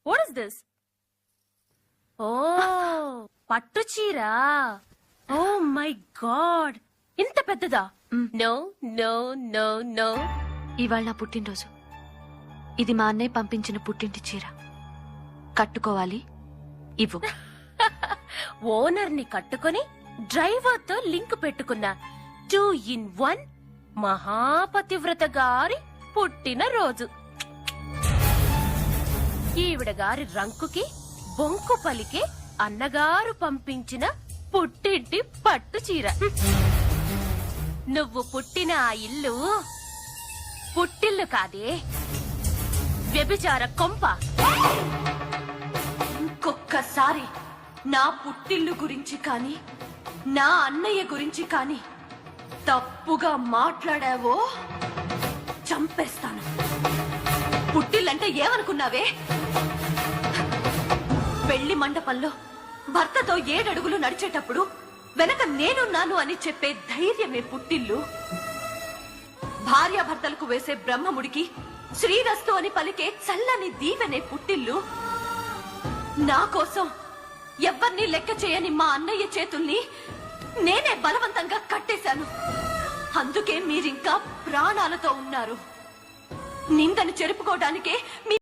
What is this? ఓ పట్టు చీర. Oh my god, ఇంత పెద్దదా? No no no no. ఇవాళ నా పుట్టినరోజు. ఇది మా అన్నయ్య పంపించిన పుట్టింటి చీర. కట్టుకోవాలి, ఇవ్వు. ఓనర్ ని కట్టుకొని డ్రైవర్ తో లింక్ పెట్టుకున్న 2 in 1 మహాపతివ్రత గారి పుట్టిన రోజు. ఈవిడ గారి రంకుకి బొంకు పలికే అన్నగారు పంపించిన పుట్టింటి పట్టు చీర. నువ్వు పుట్టిన ఆ ఇల్లు పుట్టిల్లు కాదే, వ్యభిచార కొంప. ఇంకొక్కసారి నా పుట్టిల్లు గురించి కానీ నా అన్నయ్య గురించి కానీ తప్పుగా మాట్లాడావో చంపేస్తాను. పుట్టిల్లంటే ఏమనుకున్నావే? పెళ్లి మండపంలో భర్తతో 7 అడుగులు నడిచేటప్పుడు వెనక నేనున్నాను అని చెప్పే ధైర్యమే పుట్టిల్లు. భార్యాభర్తలకు వేసే బ్రహ్మముడికి శ్రీరస్తు అని పలికే చల్లని దీవెనే పుట్టిల్లు. నా కోసం ఎవ్వర్నీ లెక్క చేయని మా అన్నయ్య చేతుల్ని నేనే బలవంతంగా కట్టేశాను. అందుకే మీరింకా ప్రాణాలతో ఉన్నారు. నిందను చెరుపుకోవడానికే